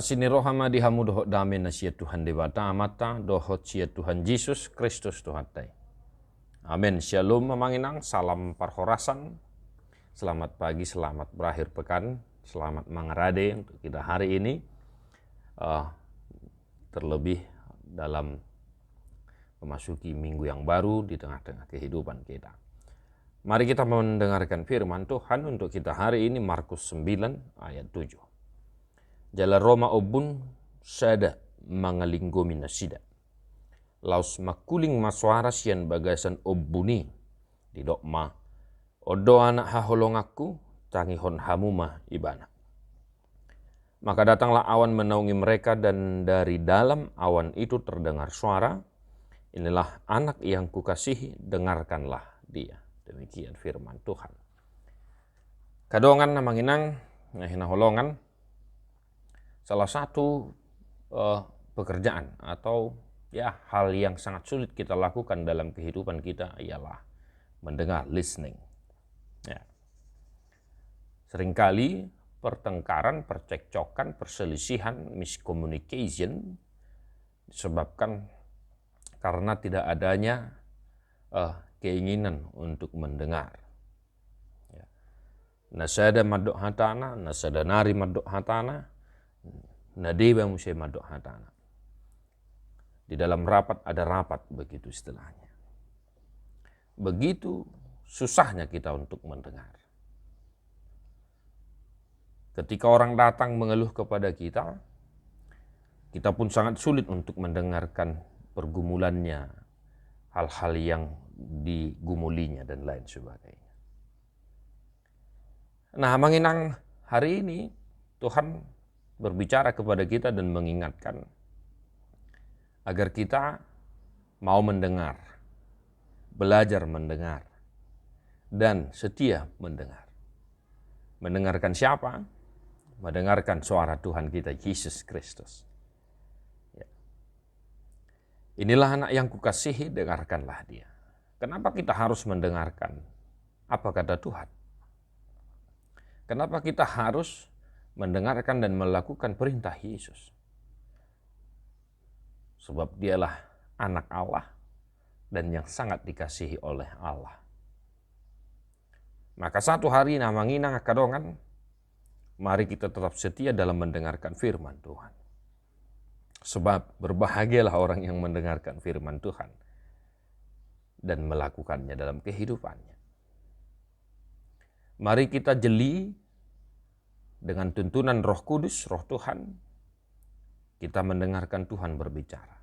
Asini rohama dihamu dohot dame na siya Tuhan debata amata dohot siya Tuhan Yesus Kristus Tuhatai. Amin. Shalom memanginang, salam parhorasan. Selamat pagi, selamat berakhir pekan, selamat mengerade untuk kita hari ini. Terlebih dalam memasuki minggu yang baru di tengah-tengah kehidupan kita. Mari kita mendengarkan firman Tuhan untuk kita hari ini, Markus 9 ayat 7. Jala Roma obun sada mangalinggomi nasida. Laus makuling masuara sian bagasan obuni di dokma. Odo anak haholongaku tangihon hamuma ibana. Maka datanglah awan menaungi mereka dan dari dalam awan itu terdengar suara. Inilah anak yang kukasihi, dengarkanlah dia. Demikian firman Tuhan. Kadongan namanginang ngahina holongan. Salah satu pekerjaan atau hal yang sangat sulit kita lakukan dalam kehidupan kita ialah mendengar, listening. Ya. Seringkali pertengkaran, percekcokan, perselisihan, miscommunication disebabkan karena tidak adanya keinginan untuk mendengar. Ya. Nasada madok hatana, nasada nari madok hatana, nadeba musai madok hatana. Di dalam rapat ada rapat, begitu istilahnya. Begitu susahnya kita untuk mendengar. Ketika orang datang mengeluh kepada kita, kita pun sangat sulit untuk mendengarkan pergumulannya, hal-hal yang digumulinya dan lain sebagainya. Nah, menginang hari ini Tuhan berbicara kepada kita dan mengingatkan agar kita mau mendengar, belajar mendengar, dan setia mendengar. Mendengarkan siapa? Mendengarkan suara Tuhan kita, Yesus Kristus. Ya. Inilah anak yang kukasihi, dengarkanlah dia. Kenapa kita harus mendengarkan apa kata Tuhan? Kenapa kita harus mendengarkan dan melakukan perintah Yesus? Sebab dialah anak Allah dan yang sangat dikasihi oleh Allah. Maka satu hari namanginang kadongan, mari kita tetap setia dalam mendengarkan firman Tuhan. Sebab berbahagialah orang yang mendengarkan firman Tuhan dan melakukannya dalam kehidupannya. Mari kita jeli dengan tuntunan Roh Kudus, Roh Tuhan, kita mendengarkan Tuhan berbicara.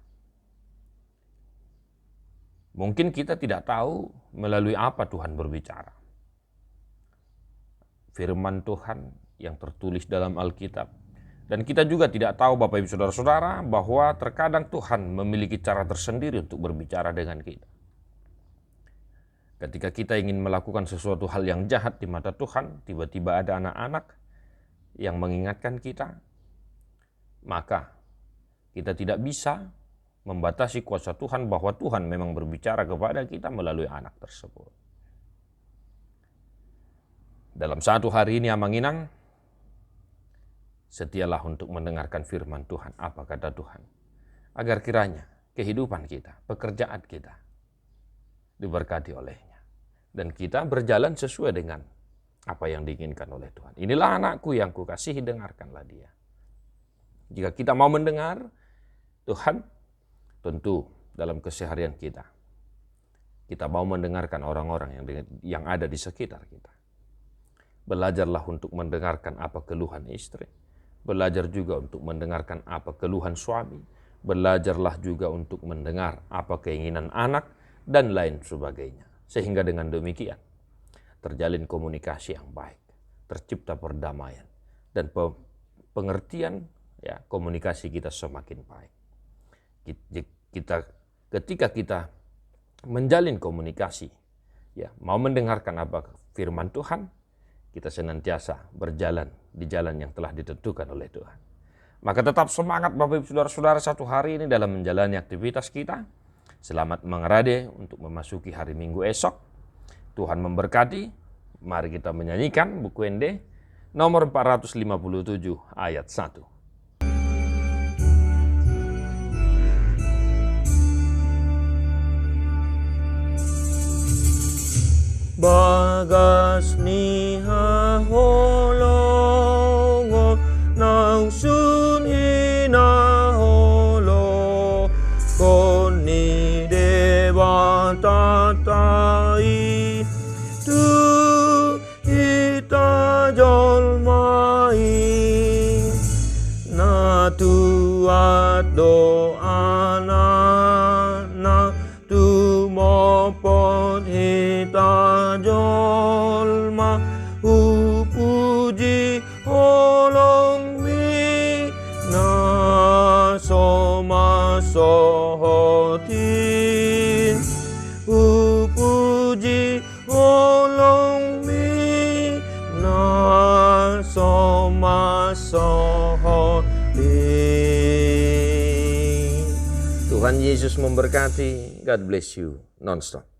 Mungkin kita tidak tahu melalui apa Tuhan berbicara. Firman Tuhan yang tertulis dalam Alkitab. Dan kita juga tidak tahu, Bapak Ibu Saudara-saudara, bahwa terkadang Tuhan memiliki cara tersendiri untuk berbicara dengan kita. Ketika kita ingin melakukan sesuatu hal yang jahat di mata Tuhan, tiba-tiba ada anak-anak yang mengingatkan kita, maka kita tidak bisa membatasi kuasa Tuhan bahwa Tuhan memang berbicara kepada kita melalui anak tersebut. Dalam satu hari ini amanginang, setialah untuk mendengarkan firman Tuhan, apa kata Tuhan, agar kiranya kehidupan kita, pekerjaan kita diberkati olehnya, dan kita berjalan sesuai dengan apa yang diinginkan oleh Tuhan. Inilah anakku yang kukasihi, dengarkanlah dia. Jika kita mau mendengar Tuhan, tentu dalam keseharian kita mau mendengarkan orang-orang yang ada di sekitar kita. Belajarlah untuk mendengarkan apa keluhan istri. Belajar juga untuk mendengarkan apa keluhan suami. Belajarlah juga untuk mendengar apa keinginan anak dan lain sebagainya. Sehingga dengan demikian terjalin komunikasi yang baik, tercipta perdamaian, dan pengertian komunikasi kita semakin baik. Ketika kita menjalin komunikasi, mau mendengarkan apa firman Tuhan, kita senantiasa berjalan di jalan yang telah ditentukan oleh Tuhan. Maka tetap semangat Bapak Ibu Saudara-saudara satu hari ini dalam menjalani aktivitas kita. Selamat mengerade untuk memasuki hari Minggu esok. Tuhan memberkati. Mari kita menyanyikan buku Ende nomor 457 ayat 1. bagas ni haholongo nang sun hinaholo koni dewa tatai tu ita jolmai na tuat doa na tu mopot hita jolma upuji holong mi na soma sohotin upuji holong mi na soma sohotin. Tuhan Yesus memberkati. God bless you nonstop.